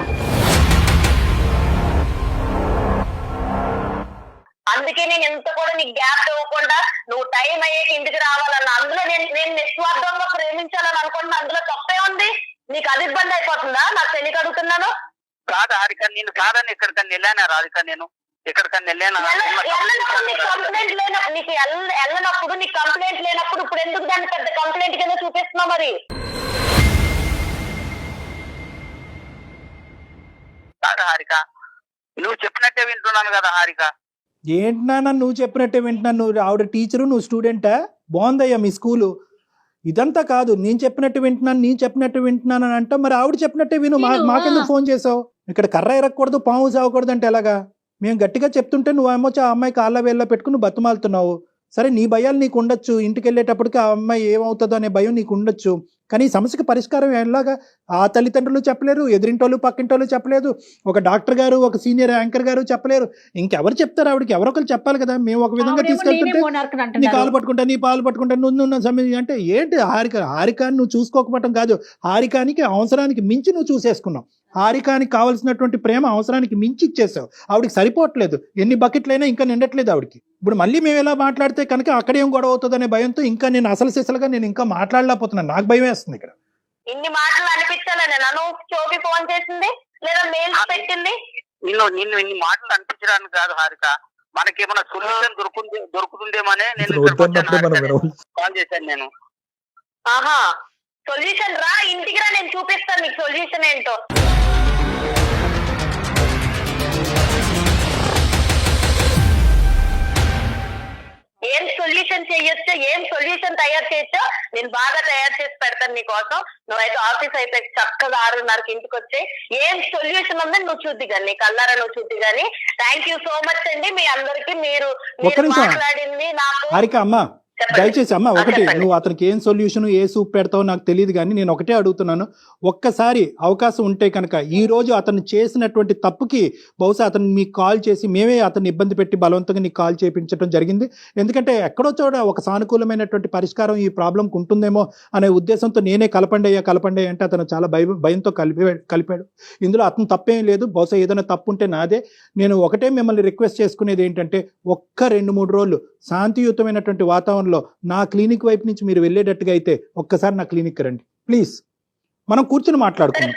అందుకే నేను ఎంత కూడా నీకు గ్యాప్ ఇవ్వకుండా నువ్వు టైం అయ్యాక ఇంటికి రావాలన్న, అందులో నేను నిస్వార్థంగా ప్రేమించాలని అనుకుంటున్నా, అందులో తప్పే ఉంది. నీకు అది ఇబ్బంది అయిపోతుందా? నాకు తెలియక అడుగుతున్నాను. కాదు హారిక, నేను కాదని ఎక్కడికన్నా వెళ్ళానా రాధిక? నేను ఎక్కడికన్నా వెళ్ళానా? కంప్లైంట్ లేనప్పుడు నీకు వెళ్ళనప్పుడు, నీకు కంప్లైంట్ లేనప్పుడు ఇప్పుడు ఎందుకు దాన్ని పెద్ద కంప్లైంట్ కింద చూపిస్తున్నావు? మరి కాదు హారిక, నువ్వు చెప్పినట్టే వింటున్నాను కదా హారిక. ఏంటి నాన్న నువ్వు చెప్పినట్టే వింటున్నాను, నువ్వు ఆవిడ టీచరు, నువ్వు స్టూడెంటా? బాగుందయ్యా మీ స్కూలు. ఇదంతా కాదు, నేను చెప్పినట్టు వింటున్నాను అని అంటావు, మరి ఆవిడ చెప్పినట్టే విను. మాకెందుకు ఫోన్ చేసావు? ఇక్కడ కర్ర ఎరగకూడదు, పాము సాగకూడదు అంటే ఎలాగా? మేము గట్టిగా చెప్తుంటే నువ్వేమో ఆ అమ్మాయి కాళ్ళ వేళ్ళ పెట్టుకుని బతుమాలుతున్నావు. సరే నీ భయాలు నీకు ఉండొచ్చు, ఇంటికి వెళ్ళేటప్పటికి ఆ అమ్మాయి ఏమవుతుందో అనే భయం నీకు ఉండొచ్చు, కానీ ఈ సమస్యకి పరిష్కారం ఎలాగా? ఆ తల్లిదండ్రులు చెప్పలేరు, ఎదురింటోళ్ళు పక్కింటోళ్ళు చెప్పలేదు, ఒక డాక్టర్ గారు, ఒక సీనియర్ యాంకర్ గారు చెప్పలేరు, ఇంకెవరు చెప్తారు? ఆవిడకి ఎవరో ఒకరు చెప్పాలి కదా. మేము ఒక విధంగా తీసుకెళ్తుంటే నీ కాలు పట్టుకుంటా, నీ పాలు పట్టుకుంటా, నువ్వు సమయం అంటే ఏంటి? హారికాని నువ్వు చూసుకోకపోవటం కాదు, హారికానికి అవసరానికి మించి నువ్వు చూసేసుకున్నావు. హారికానికి కావాల్సినటువంటి ప్రేమ అవసరానికి మించి ఇచ్చేసావు. ఆవిడకి సరిపోవట్లేదు, ఎన్ని బకెట్లైనా ఇంకా నిండట్లేదు ఆవిడకి. ఇప్పుడు మళ్ళీ మేము ఎలా మాట్లాడితే కనుక అక్కడేం గొడవ అవుతుంది అనే భయంతో ఇంకా నేను అసలు సిసలుగా నేను ఇంకా మాట్లాడలేకపోతున్నాను. నాకు భయం వేస్తుంది ఇక్కడ. ఇన్ని మాటలు అనిపించాలని నన్ను చోపి ఫోన్ చేసింది లేదా మెయిల్స్ పెట్టింది? నిన్ను ఇన్ని మాటలు అనిపించడానికి కాదు హారిక, మనకేమైనా సొల్యూషన్ దొరుకుతుందేమనే నేను కాల్ చేశాను. నేను ఆహా సొల్యూషన్ రా, ఇంటికి రా, నేను చూపిస్తాను నీకు సొల్యూషన్ ఏంటో. ఏం సొల్యూషన్ చేయొచ్చో, ఏం సొల్యూషన్ తయారు చేయొచ్చో నేను బాగా తయారు చేసి పెడతాను నీకోసం. నువ్వైతే ఆఫీస్ అయితే చక్కగా 6:30కి ఇంటికి వచ్చే ఏం సొల్యూషన్ ఉందని నువ్వు చూద్ది కానీ, నీ కల్లారా నువ్వు చూద్ది కానీ. థ్యాంక్ యూ సో మచ్ అండి మీ అందరికి. మీరు మాట్లాడింది నాకు దయచేసి అమ్మ ఒకటి, నువ్వు అతనికి ఏం సొల్యూషన్ ఏ సూప్ పెడతావో నాకు తెలియదు, కానీ నేను ఒకటే అడుగుతున్నాను, ఒక్కసారి అవకాశం ఉంటే కనుక ఈ రోజు అతను చేసినటువంటి తప్పుకి బహుశా అతను మీకు కాల్ చేసి మేమే అతన్ని ఇబ్బంది పెట్టి బలవంతంగా నీకు కాల్ చేయించడం జరిగింది. ఎందుకంటే ఎక్కడో చోట ఒక సానుకూలమైనటువంటి పరిష్కారం ఈ ప్రాబ్లంకి ఉంటుందేమో అనే ఉద్దేశంతో నేనే కలపండి అంటే అతను చాలా భయంతో కలిపాడు. ఇందులో అతను తప్పేం లేదు, బహుశా ఏదైనా తప్పు ఉంటే నాదే. నేను ఒకటే మిమ్మల్ని రిక్వెస్ట్ చేసుకునేది ఏంటంటే, ఒక్క 2-3 రోజులు శాంతియుతమైనటువంటి వాతావరణంలో నా క్లినిక్ వైపు నుంచి మీరు వెళ్ళేటట్టుగా అయితే ఒక్కసారి నా క్లినిక్ రండి ప్లీజ్, మనం కూర్చొని మాట్లాడుకుందాం.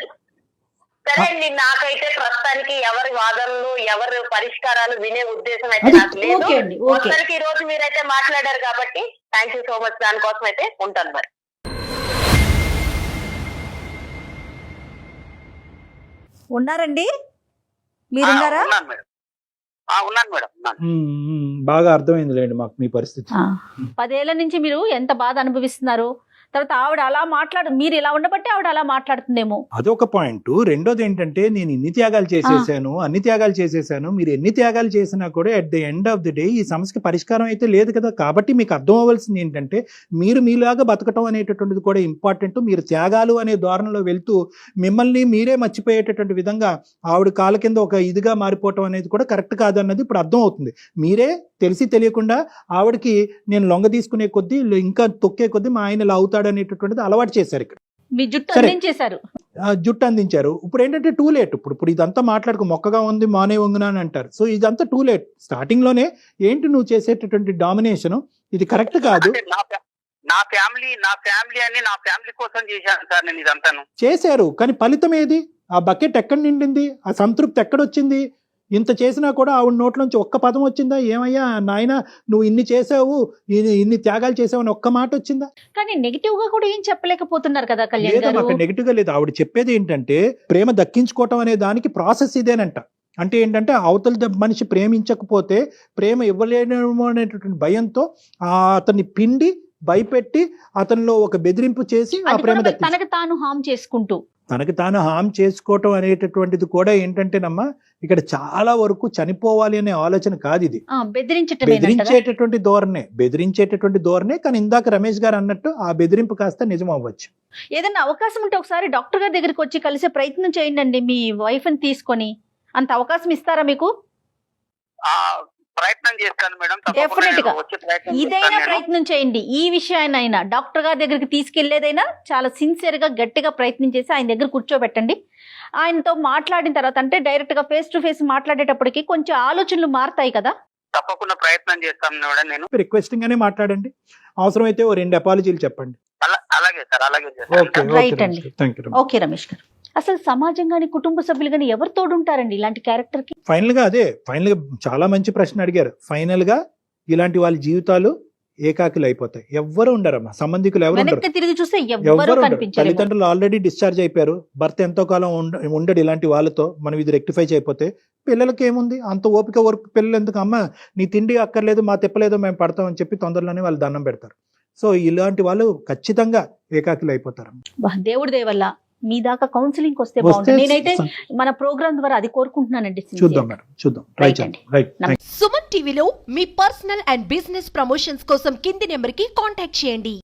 సరే అండి, నాకైతే ప్రస్తుతానికి ఎవరి వాదనలు ఎవరి పరిష్కారాలు వినే ఉద్దేశం అయితే నాకు లేదు. ఈ రోజు మీరైతే మాట్లాడారు కాబట్టి థ్యాంక్ యూ సో మచ్. దానికోసం అయితే ఉంటాను. మరి ఉన్నారండి, మీరున్నారా? ఉన్నాను మేడం. బాగా అర్థమైంది లేండి మాకు మీ పరిస్థితి. 10 ఏళ్ల నుంచి మీరు ఎంత బాధ అనుభవిస్తున్నారు. తర్వాత ఆవిడ అలా మీరు ఇలా ఉండబట్టి ఆవిడ అలా మాట్లాడుతుందేమో, అదొక పాయింట్. రెండోది ఏంటంటే, నేను అన్ని త్యాగాలు చేసేసాను, మీరు ఎన్ని త్యాగాలు చేసినా కూడా at the end of the day ఈ సమస్యకి పరిష్కారం అయితే లేదు కదా. కాబట్టి మీకు అర్థం అవ్వాల్సింది ఏంటంటే, మీరు మీలాగా బతకటం అనేటటువంటిది కూడా ఇంపార్టెంట్. మీరు త్యాగాలు అనే ధోరణిలో వెళ్తూ మిమ్మల్ని మీరే మర్చిపోయేటటువంటి విధంగా ఆవిడ కాళ్ళ కింద ఒక ఇదిగా మారిపోవటం అనేది కూడా కరెక్ట్ కాదన్నది ఇప్పుడు అర్థం అవుతుంది. మీరే తెలిసి తెలియకుండా ఆవిడకి నేను లొంగ తీసుకునే కొద్దీ ఇంకా తొక్కే కొద్దీ మా ఆయన ఇలా అవుతాడు అనేటటువంటిది అలవాటు చేశారు ఇక్కడ. మీ జుట్టు సరే. అందించేశారు. జుట్టు అందించారు. ఇప్పుడు ఏంటంటే టూ లేట్. ఇప్పుడు ఇదంతా మాట్లాడుకో మొక్కగా ఉంది మానే వంగునా అని అంటారు. సో ఇదంతా టూ లేట్. స్టార్టింగ్ లోనే ఏంటి నువ్వు చేసేటటువంటి డామినేషన్, ఇది కరెక్ట్ కాదు. అంటే నా ఫ్యామిలీ అని నా ఫ్యామిలీ కోసం చేశాను సార్ నేను ఇదంతాను. చేశారు, కానీ ఫలితం ఏది? ఆ బకెట్ ఎక్కడ నిండింది? ఆ సంతృప్తి ఎక్కడొచ్చింది? ఇంత చేసినా కూడా ఆవిడ నోట్లోంచి ఒక్క పదం వచ్చిందా? ఏమయ్యా నాయన నువ్వు ఇన్ని చేసావు, ఇన్ని త్యాగాలు చేసావు అని ఒక్క మాట వచ్చిందా? కానీ నెగిటివ్ గా కూడా ఏం చెప్పలేకపోతున్నారు కదా కళ్యాణ్ లేదా గారు. అక్కడ నెగిటివ్ గా లేదు. ఆవిడ చెప్పేది ఏంటంటే ప్రేమ దక్కించుకోవటం అనే దానికి ప్రాసెస్ ఇదేనంట. అంటే ఏంటంటే అవతల మనిషి ప్రేమించకపోతే ప్రేమ ఇవ్వలేనేమో అనేటువంటి భయంతో అతన్ని పిండి భయపెట్టి అతనిలో ఒక బెదిరింపు చేసి ఆ అది ప్రేమ కూడా దక్కించు. తనకు తాను హామ్ చేసుకుంటూ తనకి తాను హామ్ చేసుకోవటం అనేటటువంటిది కూడా ఏంటంటేనమ్మా ఇక్కడ చాలా వరకు చనిపోవాలి అనే ఆలోచన కాదు ఇది. బెదిరించేటటువంటి ధోరణే. కానీ ఇందాక రమేష్ గారు అన్నట్టు ఆ బెదిరింపు కాస్త నిజం అవ్వచ్చు. ఏదైనా అవకాశం ఉంటే ఒకసారి డాక్టర్ గారి దగ్గరికి వచ్చి కలిసే ప్రయత్నం చేయండి మీ వైఫ్ ని తీసుకొని. అంత అవకాశం ఇస్తారా మీకు? ప్రయత్నం చేస్తాను మేడం. డెఫినెట్ గా ఇదైనా ప్రయత్నం చేయండి. ఈ విషయాన్నైనా డాక్టర్ గారి దగ్గరికి తీసుకెళ్లేదైనా చాలా సిన్సియర్ గా గట్టిగా ప్రయత్నం చేసి ఆయన దగ్గర కూర్చోబెట్టండి. ఆయనతో మాట్లాడిన తర్వాత అంటే డైరెక్ట్ గా ఫేస్ టు ఫేస్ మాట్లాడేటప్పటికి కొంచెం ఆలోచనలు మారుతాయి కదా. తప్పకుండా ప్రయత్నం చేస్తాను మేడం. నేను రిక్వెస్టింగ్ గానే మాట్లాడండి. అవసరమైతే ఓ 2 అపాలజీలు చెప్పండి. అలాగే సార్, అలాగే రైట్ అండి. ఓకే రమేష్ గారు, అసలు సమాజం గాని కుటుంబ సభ్యులు గాని ఎవరు తోడుంటారండి ఇలాంటి క్యారెక్టర్ కి? ఫైనల్ గా చాలా మంచి ప్రశ్న అడిగారు. ఫైనల్ గా ఇలాంటి వాళ్ళ జీవితాలు ఏకాకిలు అయిపోతాయి. ఎవ్వరు ఉండరమ్మా, సంబంధికులు ఎవరు ఉండరు. తిరిగి చూస్తే ఎవరు ఎవరు ఉండరు. కనిపించరు. తల్లిదండ్రులు ఆల్రెడీ డిశ్చార్జ్ అయిపోయారు. భర్త ఎంతో కాలం ఉండడు ఇలాంటి వాళ్ళతో. మనం ఇది రెక్టిఫై చేయకపోతే పిల్లలకి ఏముంది అంత ఓపిక వరకు. పిల్లలు ఎందుకు అమ్మ నీ తిండి అక్కర్లేదు మా తిప్పలేదు మేము పడతాం అని చెప్పి తొందరలోనే వాళ్ళు దండం పెడతారు. సో ఇలాంటి వాళ్ళు ఖచ్చితంగా ఏకాకిలు అయిపోతారు. దేవుడి దేవల్ల మీ దాకా కౌన్సిలింగ్ వస్తే బాగుంటుంది. నేనైతే మన ప్రోగ్రామ్ ద్వారా అది కోరుకుంటున్నానండి. చూద్దాం మేడం, చూద్దాం. సుమన్ టీవీలో మీ పర్సనల్ అండ్ బిజినెస్ ప్రమోషన్స్ కోసం కింది నెంబర్ కి కాంటాక్ట్ చేయండి.